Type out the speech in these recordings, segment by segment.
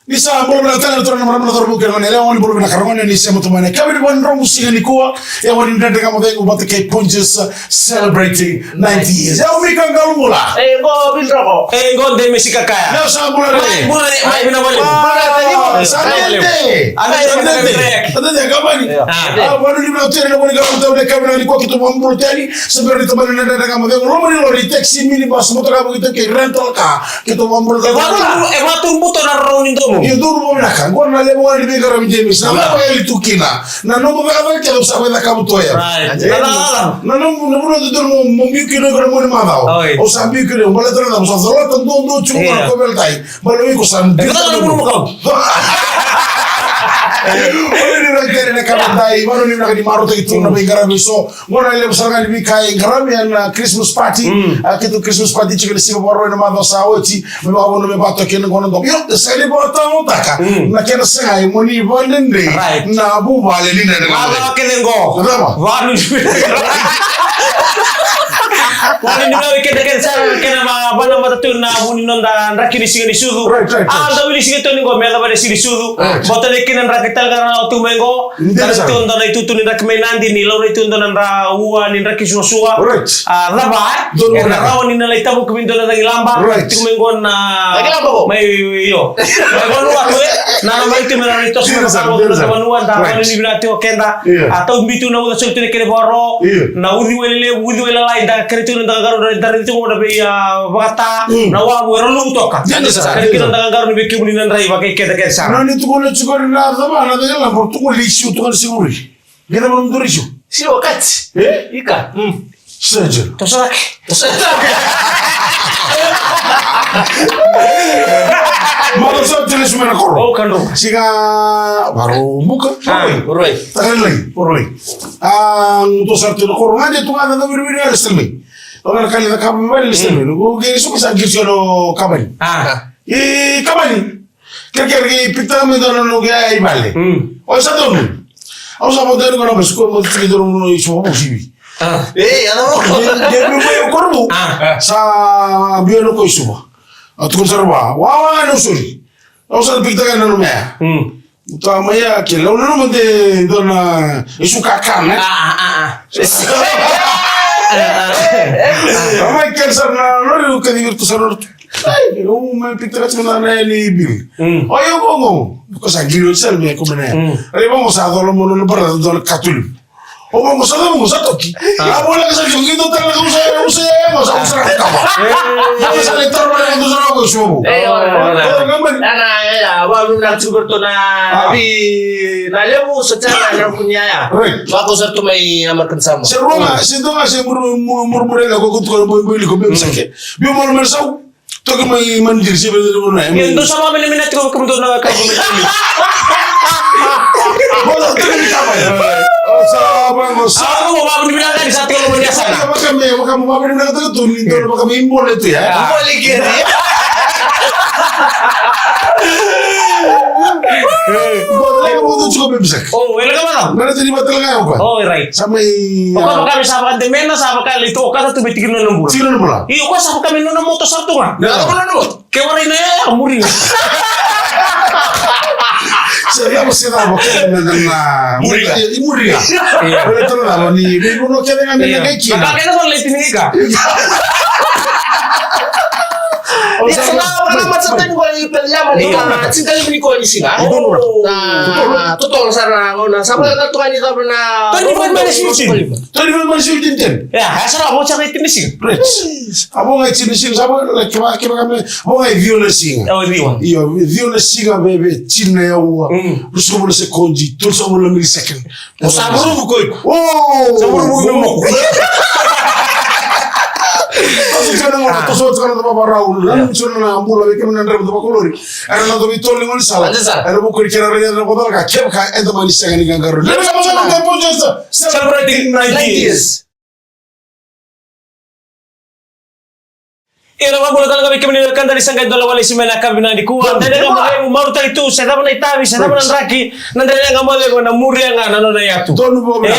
Nisa bolo na tana tuna mara mara torbu kema nele wani bolo na karmani ni sema tumane kabiri wani romu singa ni kuwa ya wani ndende kama vengo bata ke punches celebrating 90 years ya umika ngalula go bindroko go de mesika kaya na sa bolo mai bina wale ada kabani wani ni mtere na wani kama tawle kabina ni kwa kitu mambo tani sabiri tabani na ndende kama vengo romu ni lori taxi mini bus moto kama kitu ke rental ka kitu mambo watu mbuto na roni ndomo yoduru na kango na lebo wani bega ram James na mwa ili tukina na nombo bega bega kelo sabe na kabutoya na nombo nombo do mo mumiki no gra mo ma dao o sambi kire o bala tana so zala tan do chunga ko bel tai balo iko sam di Oni na kere na kabandai mano ni na di maro te tu na bengara so ngona ile busanga ni kai ngarami na Christmas party akitu Christmas party chikele sibo baro na mado saoti me ba bono me bato ken ngona do yo de sele bota utaka na kena sai moni bonde na bu vale ni na ala kenengo wanu wani ni nawe kede kena ma bana matatu na buni nonda rakini singa sudu anda wili singa to ni go mela bale singa sudu botale kinan rakital kana tu mengo tu ndo na itu tu ni rakme nandi ni lo itu ndo na uwa ni rakisho suwa raba na rawo ni na itabu kubindo na ngilamba tu mengo na mai yo mengo wa tu na mai tu mena ni to sima na wanua nda ni binati okenda atau bitu na uda sultu ni kene boro na udi wele lai da kretu nda garo dari itu ngoda be ya bata na wa wero lu toka kene nda garo ni be kibuni nan rai bakai keda keda sa na ni tu ko chukori na zama na de la por tu ko lishu tu ko siguri gena mo ndo rishu si wakati ika sejo to sak Malo so teles mena koro. Oh kan ro. Siga baru buka. Roi. Tahan lagi, poroi. Untuk satu koro ngade tu ada beri ada selmi. Orang kali nak kabel selmi. Go ge so bisa girsio kabel. Kabel. Kira-kira pita me dono no ge ai vale. O sa dono. O sa modelo ko na basko mo tiki dono no iso mo sibi. Ano mo? Dia me korbu. Sa biano ko iso. Atu conserva. Wa no suri. O sa pita ka no me. Utama ya ke lo no de dona isu kakana. Ama kelsa na no ka divertu saror. Ai, o me pita ka na ni bil. Oyo bongo. Ko sa giro sel me ko mena. Re vamos a dolo mono no para dolo katulu. O vamos a toki. A bola que se jungindo tal como se vamos a usar acá. Vamos a letar para cuando se haga show. Ana wa na tuberto na bi na lemu secara na punya ya. Wako sa tumai amarkan sama. Se roma, se donga se murmure la ko ko boy ko be sake. Bi mo mer saw. To ko mai mandir se be do na. Yendo sama bele minat ko kum do na ka ko. Bola to ni ka ba. Sabang sa ako mabibigyan ka sa tingin mo niya sana. Baka mabibigyan ka to ni do baka may imbol ito ya. Balik yan. Boleh mo to chuko bibsak. Oh, wala ka man. Mana tadi batal ka ba? Oh, right. Sa may Pagka kami sa kan demena sa ka lito ka sa tumitigil na ng bulan. Sino bola? Iyo ko sa kami no na moto sa to nga. Ano ba no? Kaya wala na ya, amuri. Saya masih tahu na muria. Boleh tu na ni bibuno kaya nga may ngeki. Baka kaya sa litin ka. Wala sa tayo ko ipelyaman ka. Sinta ni ko ni singa. Na totoo sana ako na sa pala to kanito na. Tani man tin. Ya, hasa mo sa litin sing. Abo nga tin sing sabo kiba kami. Abo nga viola sing. Oh, diwa. Iyo viola sing bebe tin na yawa. Rusko mo se konji, tulso mo lang millisecond. Saburu ko. Oh! Saburu mo. Toso tsana da baba Raul nan tsona na ambula be kemen ndar da bakolori ara na do bitolli ngol sala ara bu ko kira re na bodal ka keb ka enda mani sagani gangaru le sa mo na po josa celebrating 90 years. Ira mabulo talaga kami kan dari sangga dola wala si mena kabina di kuwa. Dede nga mo maru itu saya dapat na itabi, saya dapat na raki, nandere nga mo lego na muri nga nano na yatu. Donu bo na.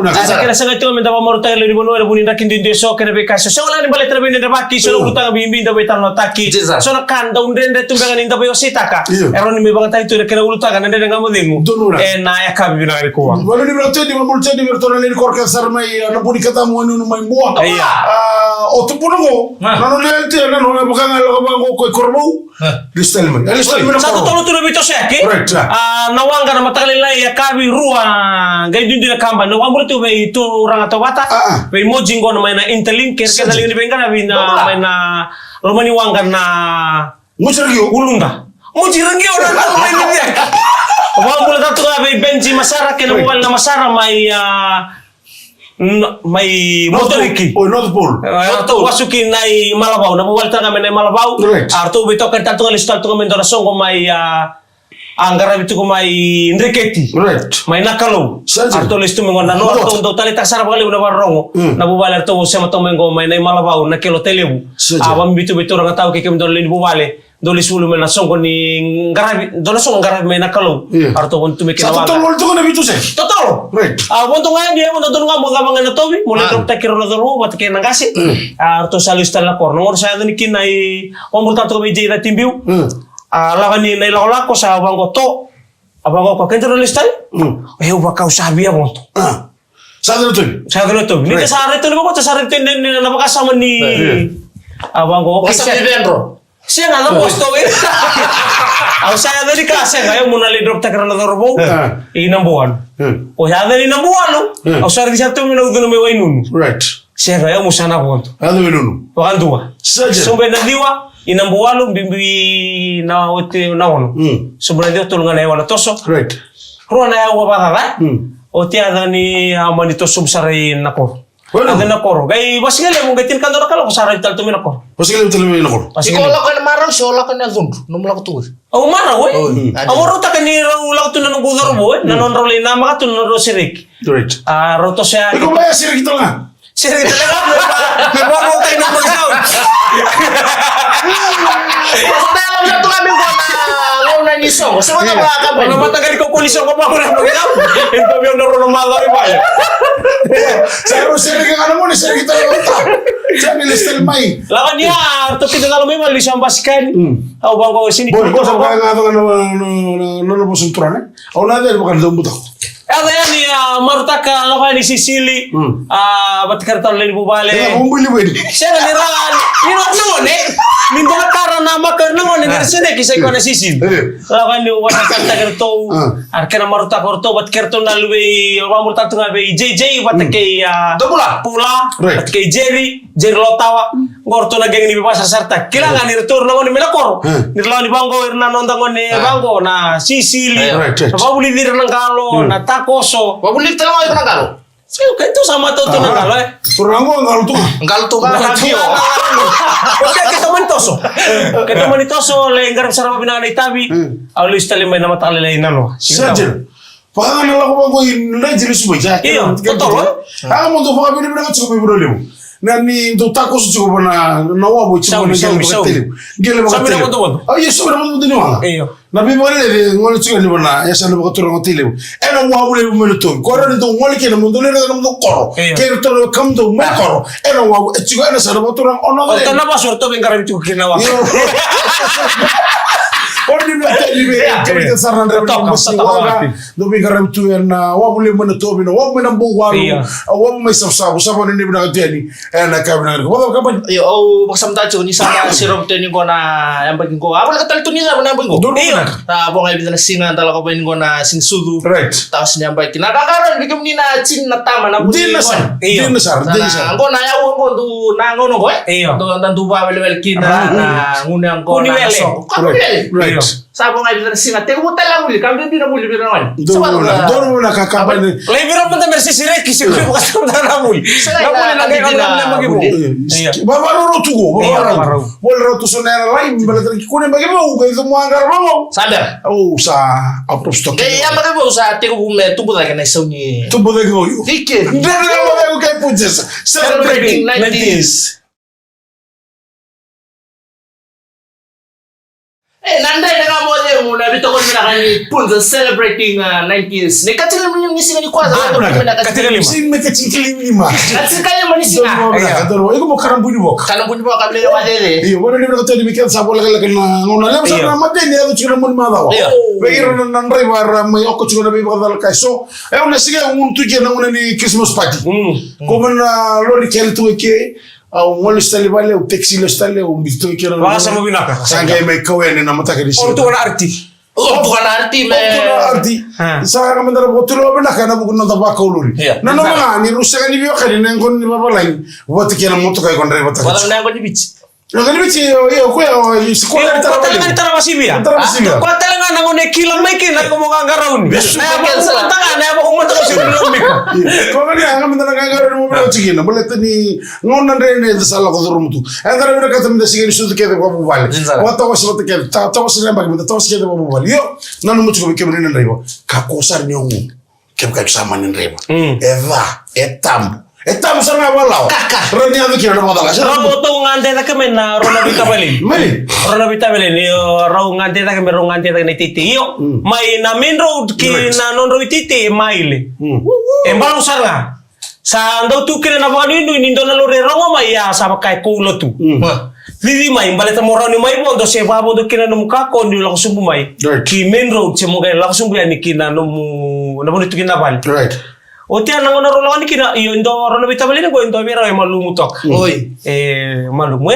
Asa kira sangga itu men dapat maru tayo libo no bunin rakin din so kena be kaso. So wala ni balet na bin na baki so utang bimbi da betal no taki. So na kan da undende tumbangan inda bo sitaka. Eron mi bang tayo to kena ulutaga nandere nga mo demu. Na ya kabina di kuwa. Wala ni brato di mabul di bertona ni korka sarmai na puni kata mo no mai buah. O tu puno nano na no bukan lo bango ko korbo listelman satu tolo tulo bito seke na wanga na matakali ya kabi ruwa gai dindi na kamba na wambo tu be itu orang atau bata be mojingo na may na interlink kerke dali ni benga na bina may na romani wanga na musirgio ulunda mujirangio na may ni dia wambo tatu be benji masara kena wal na masara may motoriki North Pole arto wasuki nai Malabau na buwal tanga menai Malabau arto bito kan tanto ngali stal tunga mendora songo may anggara bitu ko may Enriqueti may nakalo arto listu mengon na no arto do tali taksara bali na barongo na buwal arto sema to mengo may nai Malabau na kilo telebu awam bitu orang tahu ke don lini buwale doli sulu mena songo ni ngarabi dona songo ngarabi me nakalo arto wontu me kina wala totolo to na bitu se totolo wontu nga dia wontu don nga mo nga na tobi mo le dokta kiro na doro wat ke nangasi arto salu stala kor ngor sa dani kinai omur tanto me jira timbiu lawan ni nai lola ko sa bango to abango ko kentro listal ba kau sabia wontu sa to ni sa reto ni ko sa reto ni na makasama ni abango okay sa Vendro. Siya nga na posto Ang saya dari kasi ngayon muna lidrop ta karena dorbo inang buwan. O ya dari inang buwan no. Ang sorry sa to minuto na may wainun. Right. Siya ngayon mo sana buwan. Ano minun? Wakan dua. Sumbe na diwa inang buwan no bimbi na ote na wono. Sumbe na tulungan na wala toso. Right. Ruan na yawa ba ka? O tiya ni amani to sumsari nako. Ada na koro. Gay basigale mo gatin kandor kala ko saray tal tumi na koro. Basigale tumi na koro. Ikola ka na maraw so la ka na zund. Numla ko tuwi. Oh maraw eh. Aworo ta kani ula ko tunan ng gudor bo eh. Nanon roli na maka tunan ro sirik. Right. Roto siya. Ikaw ba sirik ito nga? Sirik talaga. Ibabaw tayo ng pagkaw. Basta alam na to kami ko na niso. Sa mga makakabay. Ano matagal ko kulisyon ko pa ko na pagkaw. Ito yung naroon ng mga iba. Saya sirik ang ano mo ni sirik ito yung ito. Siya nilistel may. Lakan niya. Ito pinagalo mo yung malisang basikan. Aw bang ko sini. Boy, ko sa mga nga ito ano po sunturan eh. Ako na din, baka nalambot ako. Ada yan ni Marutaka lakan ni Sicily. Ba't kartan lang bubale. Bumili ba yun? Siya nga niran. Minok naman eh. Minok kara na makar naman. Nirasine kisay ko na Sicily. Lakan ni wala kanta kerto. Arkena Marutaka orto. Ba't kerto na luwi. Mamurta ito nga ba JJ. Ba't kay Pula. Ba't kay Jerry. Jerry Lotawa. Ngorto na geng ni Bipasa Sarta. Kailangan niretur naman ni Melakor. Nirlaw ni Bango. Nanondangon ni Bango. Na Sicily. Napabuli din ng Galo. Na Takoso. Wabulit talaga kayo nagalo. Sino ka ito sama to ng Galo eh? Turango ang galo to. Ang galo to ka. Kaya kita manitoso. Kita manitoso. Lenggar sa rama pinanay tabi. Alis talimay na matakalilay na no. Sajil. Pakangan na lang ko bang ko yung legend subay. Iyo, totoo. Ako mo to pagkabili mo na katsuko may bro limu. Na ni do takos chuko na nawabo chuko na gele bakateli. Gele bakateli. Sabi na mo. Oh yes, sabi na mo din wala. Iyo. Na bi bale de ngol chuko ni bana ya sana bakatoro ngoteli. Eno wabu le mo to. Koro ni do ngol ke na mo do le na mo koro. Ke to kam do mo koro. Eno wabu chuko na sana bakatoro ono. Ito na ba sorto ben karam chuko kinawa. Ordi mi ateli be kete sarna ndre mo siwaga do bi garam tu na wabu le mo to bi no wabu na bo waru wabu mai sabsabu sabo ni bi na teni na kabina ko wabu kapan Yo maksam tacho ni sana sirom teni ko na yang baging ko. Apa katal tu ni sa na baging ko. Iyo. Ta bo ngai bitan singa tala ko baging ko na sing sudu. Right. Taos niya ba kinakakaron bigam ni na chin na tama na din na sar. Ko na yawo ko du na ngono ko eh. Iyo. Do tantu ba wel kina na ngunang ko na so. Right. Sabo ngai bitan singa te ko tala muli kam din na muli bi naman. Dono na kakabane. Lebiro mo ta mersi sire kisi ko ko sa na muli. Na muli na kay na magibo. Babaro tugo. Babaro. Wala to sonera live balatan ko ne magibo ko ito mo angar mo. Saber. Oh sa out of stock. Kaya magibo sa te ko me tubo da kana sauni. Tubo de go. Dike. Ndene mo ko kay punches. Celebrating 90s. Nandai na moja muna bito ko minakani punza celebrating 90s. Ne katila mo ngisi ni kwaza. Katila lima. Si me katila lima. Katila mo ni singa. Kadoro iko mo karambuni bok. Karambuni bok kamle wadele. Iyo wana ni katali mi kensa bola kala kana ngona lema sana madeni ya chira mun madawa. Beiro na ndrai war mai oko chira be badal kai so. E una siga un tuje na una ni Christmas party. Como na lori kel tu ke au ngol stali vale o taxi lo stali o mbito ke na. Wala sa mo binaka. Sanga mai kawene na mataka di. Orto na arti. Bukan arti me. Arti. Sa ka mandara botulo bena kana bugun na ba kauluri. Na no nga ni rusega ni biyo kali nengon ni baba lain. Wote ke na moto kai kondre bata. Wala na ngoni bichi. Ngani bichi yo ko Sekolah tara masibia. Ko tala nga ngone kilo mai ke na ko mo ngarauni. Na ba ko tanga na ba ko mo to sibilo miko. Ko ngani anga mandara ngaro mo mo chigina bolete ni ngonna ndene de sala ko durumutu. Andara bena kata mda sigeni sudu ke de babu vale. Wata wasi wata ke ta wasi namba ke ta wasi ke de babu vale. Yo nanu mucho ko ke mene ndaibo. Ka ko sar nyongu. Ke ka sama ndaibo. Eva etambu. Etam sana walau. Kakak. Rani adu kira na modala. Rao to ngante ta kemen na rona bita beli. Mali. Rona bita beli ni rao ngante ta kemen rao ngante ta ni titi yo. Mai na main road ki na non road titi mai le. Embalo sarga. Sa ndo tu kire na bani nu ni ndo na lore rongo mai ya sa kai kulo tu. Lili mai mbale ta morani mai bondo se ba bondo kina no muka ko ni la sumbu mai. Ki main road se mo ga la sumbu ya ni kina no mu na bono tu kina bal. Right. Otia nango na rola ni kina iyo ndo rono bita beli go ndo mira e malumu tok. Oi. Malumu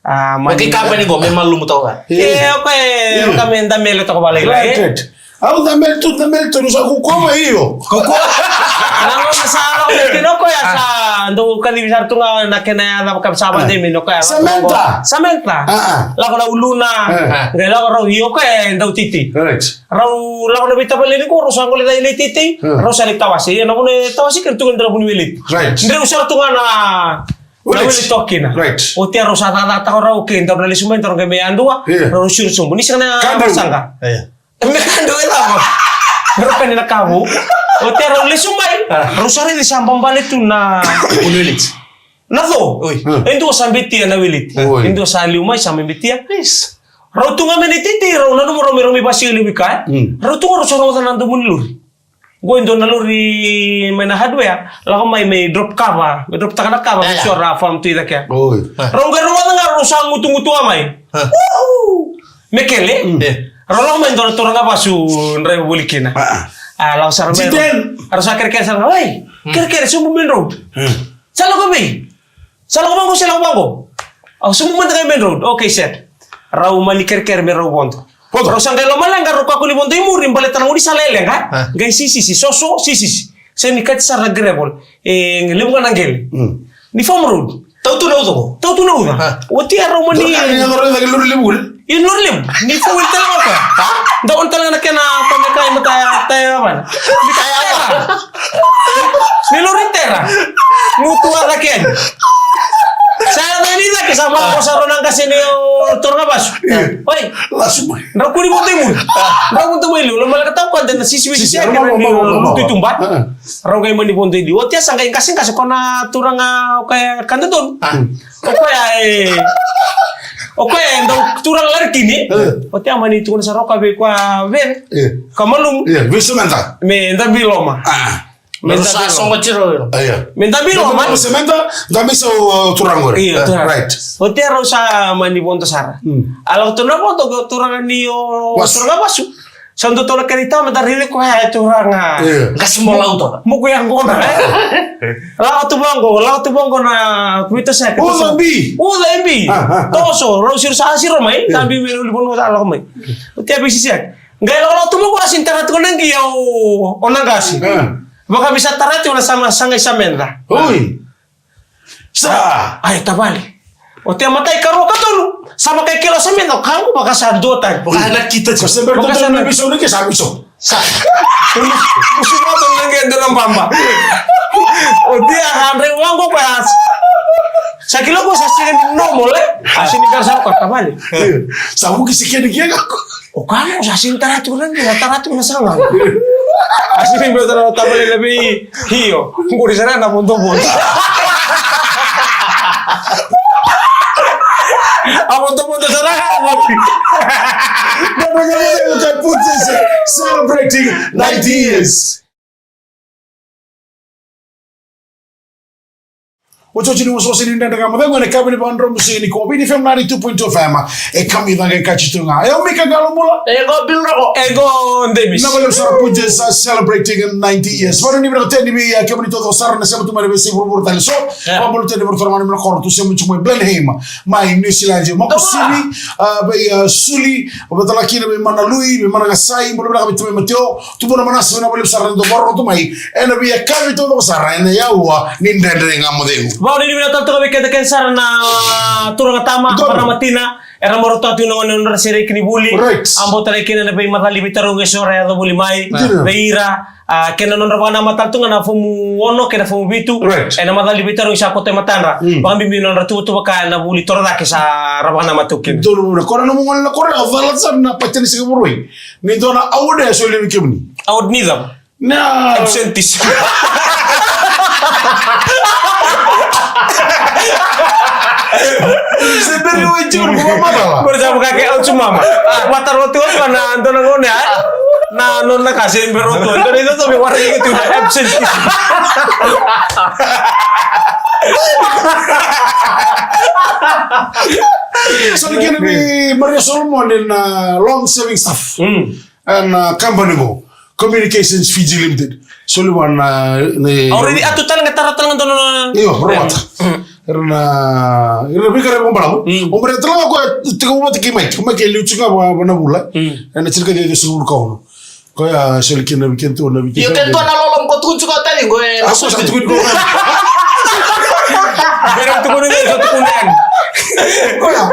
ah Maki kapa ni go me malumu tok. Okay, kami nda mele tok balai lai. Right. Au da mel tu no sa ku koma iyo. Nango masala ko kino ko ya sa ndo kali bisar tu na kena na kam sabat de mino ko ya. Samenta. La ko na uluna. Ngela ko ro iyo ko ndo titi. Right. Rau la ko na bita beli ko ro sa ko le dai titi. Ro sa ni tawasi na ko ne tawasi ker tu ndra buni welit. Right. Ndra usar tu na Nawili tokina. Right. Otia rosa tata ora o ke ndor le sumen tor ke me andua. Ro sur sumbu ni sana sanga. Iya. Me kando ela. Ro kan na kabu. Otia ro le sumai. Ro sare di sambam bale tu na Unulit. na do. Endo sambitia na wilit. Oi. Endo sa liumai sambitia. Yes. Ro tu ngame titi ro na numero mi basi li wika. Ro tu ro soro na ndo munluri. Go indo na luri mena hardware la ko mai drop cover drop takana cover sura form tu ida kya Oi. ronga nga rusang ngutu amai mekele rolo mai ndo toranga basu ndre bulikina la usar me arsa kerker sana oi kerker sumu main road salo ko bango au sumu man main road okay set rau mali kerker me rau bondo Ro sang lo malanga ro ka kuli bondo imurim bale tanang udi salele nga. Gai sisi soso sisi. Se ni kat sar grebol. Ngelem kan angel. Ni form road. Tau tu na udo. Oti aro mani. Ni ngoro da luru libul. In lurlim. Ni fu wil tala ka. Da on tala na kena pamekay mata tayo man. Bitaya ka. Ni luritera. Mutua la ken. Saya venida que sama ko sa ronang kasi ni torga basu. Oi, Langsung. na kuri mo tayo mo. Na mo tayo mo. Lamal kataw ko din na siswi siya kaya ni tutumbat. Raw kay man ni bondo di. Otia sangay kasi ko na turang kaya kanda doon. O kaya ndaw turang larki ni. Otia man itu na sa roka be kwa ven. Kamalum. Vestimenta. Me nda biloma. Mensa songo chiro. Iya. Menda biloma. Vestimenta da miso turangor. Iya, right. Otia raw sa man ni bondo sara. Alaw to na bondo turang ni o turang basu. Sando to la kanita madarili ko ha turang. Kasmo lauto. Muko yang gona. Lao tu bongo na kuita sa. Uda MB. Toso raw sir sa sir mai tambi welu bono ta lo mai. Otia bisi siya. Ngai lo tu bongo asin tarat ko nang giyo onagasi. Baka bisa tarat wala sama sangay sa menda. Oi. Sa. Ay tabali. Otia matay karo ka tulu. Sama kay kilo sa menda kango baka sa dotan. Baka anak kita Kasi berto Baka na miso ni sa miso. Sa. Musi mo to nang gendo ng bamba. Otia andre wango pas. Sa kilo ko sa sigen no mole. Asin ni kasar ko tabali. Sa mo kisikin ni ako. O kamo sa sin taratu nang na sanga. Asin ni betul tabali lebih hiyo. Nguri sana na mundo. Ako foto-foto serangan. Dan Puzzles celebrating 90 years. Oggi non so se ne intende come vengono e capire quando musini ko bini fem nari 2.2 fema e kami da che kachitunga e o mika galumula Ego bilro. Ego Davis. na wale sara Puzzles celebrating 90 years for ni bro tendi bi kami to sara na sema tumare besi burbur tale so o bolo tendi bro formani na kortu sema chumwe Blenheim mai New Zealand mo kusini be suli o betala kina be mana lui be mana ngasai bolo bla kami tume mateo tu bona mana sona bolo sara ndo borro tu mai e na bi kami to sara ene yawa ni ndende ngamodeu Mau ni tanto kami kita kensar na turang tama para matina era moroto atu no no sere kini buli ambo tare kina na be matali bitaro ngesore ado buli mai beira kena non rabana matal tu ngana fumu ono kena fumu bitu ena matali bitaro isa kote matandra bambi mi non ratu tu baka na buli torda ke sa rabana matukin dulu na kora no mo na kora avalat sa na pateni sa buroi ni dona aude so le kemni aud nizam na absentis Sebenarnya wajib berapa bersama kakek au cuma mata roti kan na antona ngone na non na kasih beroto itu tuh warna itu udah absent so they gonna be Maria Solomon in long saving staff and company go Communications Fiji Limited Solomon already atu talang ngetar iyo berapa karena lebih keren pembalap. Umur itu lah aku tiga umur tiga match, cuma kayak lucu kan mana bulan. Dan cerita dia seluruh kau. Kau ya selikin nabi kentu nabi. Yo kentu na lolong ko tunjuk ko tadi gue. Aku satu kun kau. Berang tu kuning satu kuning. Kau ya,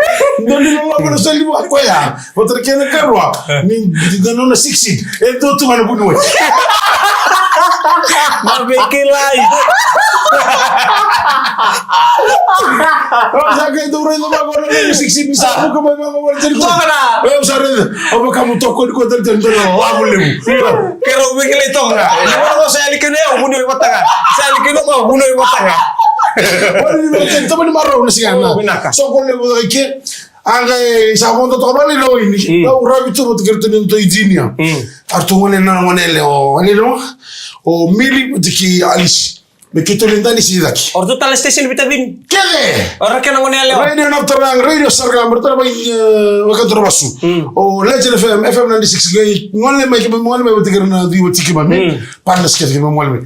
doni lolong mana selibu aku ya. Foto kena kerwa, ni di nona sixteen. Itu tu mana bunuh. Marbekilai. Kalau saya itu orang itu bawa orang siksi bisa aku kembali bawa jadi kau. Mana? Usah ada. Apa kamu toko di kota tertentu lagu lemu. Kero bekilai itu enggak. Kalau saya likin ya bunuh di tengah. Saya likin kok bunuh di tengah. Wala ni meten to ni maro ni sigana. So ko le bo ke angai sa fondo to bali lo ini. O rabi to to kerto ni to ijinia. Artu ngone na ngone le o ani lo. O mili diki alish. Me kito lindani si daki. Ordo tal station vitamin. Kele. Ora kena ngone le. Radio na terang radio sarga bertara bay wakan terbasu. O Legend FM 96 gay ngone me betikir na di wotiki ba me. Pandas ke me ngone me.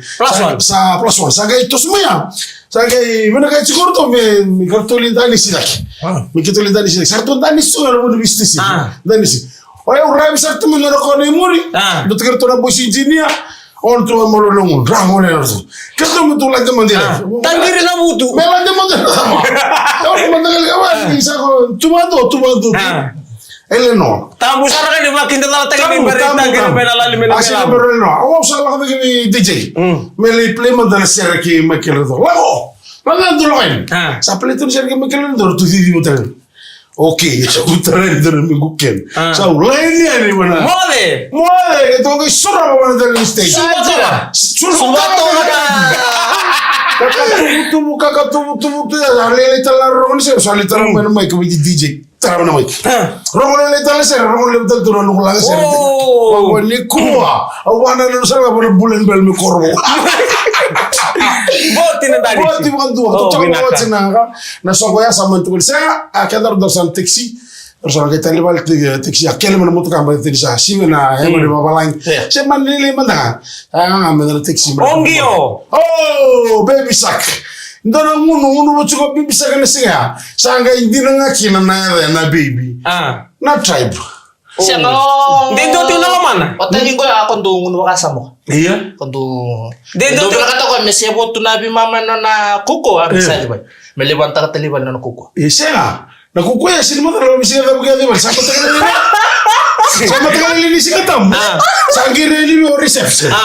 Sa plus one. Sa gay to semua. Sa gay mana kay siguro to me karto lindani si daki. Me kito lindani si daki. Sarto ndani so na mo business. Ndani si. Oya urabi sarto me ngoro ko ni muri. Betikir to na boss engineer. On tu amor longo, rango le orzo. Que tu me tu la demandira. Tangiri na butu. Me la demandira. Yo mandale gawa, isa ko tu mando. Ele no. Tamu sarang ni makin tala tagi berita kira penala limena. Así no pero no. Awo sala ka ni DJ. Me le play mandale sera ki me kelo do. Lago. Lago do loin. Sa play tu sera ki me kelo do tu di botan. Okay, utara itu minggu ken. Sa uleni ani mana? Mole. Itu ke surah mana dari stage. Subato ka. Kakak tu ya lele telar rongon sih, soalnya telar mana mic ke DJ. Telar mana mic. Rongon lele telar sih, rongon lele telar turun nunggu lagi sih. Oh, ni kuah. Awana nu sarga boleh bulan bel mi korbo. Botin tadi. Botin bukan tuh. Tuh botin naga. Nah soalnya sama tuh saya akan dorsan taksi. Terus kita lihat taksi akhirnya mana mutu kamar taksi sih mana yang mana bawa lain. Saya mana nilai mana? Mana taksi. Onggio. Oh, baby sak. Ndana munu cukup baby sak kan sih ya. Sangga ini ngaki na baby. Na tribe. Siapa? Dito tinggal mana? Tadi gue aku tuh ngunu kasar mo. Iya. Kuntu. Dito kata ko mesebo tu nabi mama na kuko bisa di ba. Melibanta ka taliban na kuko. Iya. Na kuko ya sini mo na misi ka buga di ba. Sama tagal ni si katam. Sangire ni mo reception.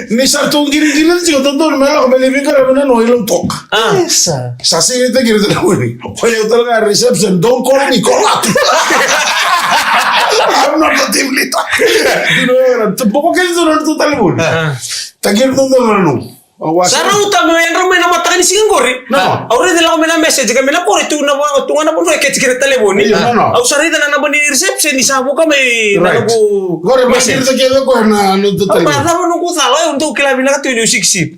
Ni sarto giri ti ko tonton melo ko melibin ka na no ilong tok. Esa. Sa sige te giri te na woni. Oye talaga reception don't call me call up. I'm not the team leader. Tampoco que eso no es total bueno. Te quiero donde no. Sarang utama yang ramai nama takan isi ngori. Aure de la mena message kami na kori tu na ngana pun reket kira telefoni. Au sari de na bani reception ni sabu kami na ko. Gore masih kita kira ko na no to tayo. Para mo ko sala untuk kila bina ka tu ni siksi.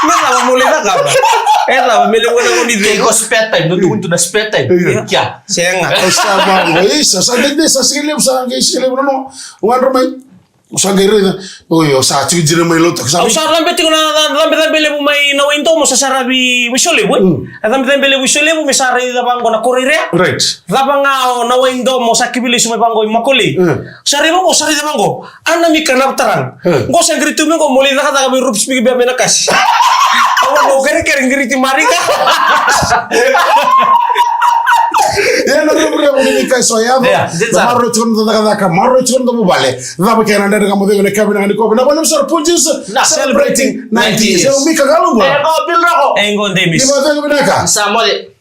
Na la mo le ka ba. La me le wala mo ni de. Ko spare time, no tu na spare time. Kya? Senga. Sa de sa sile sa ngai sile no. Wan romai. Usanga irena oyo sa chijire mai lotak sa usar lambe tingo lambe bele bu mai na winto mo sa sarabi wisole bu lambe bele wisole bu mesare da bango na korire right da banga na winto mo sa kibili sumai bango makoli sare bango sare da bango ana mi kanap tarang go sangri tu mengo moli da kata kami rups bi be na kas awo go kere ngiri ti marika ya na rubre mo ni kai soyado marro chon da ka marro chon da mo bale da ba kana da ka mo de ne kabina ni ko na ba sar punjus celebrating 90 years so mi ka galu ba Bil rako. engo demis ni ba da ka Sa mo de.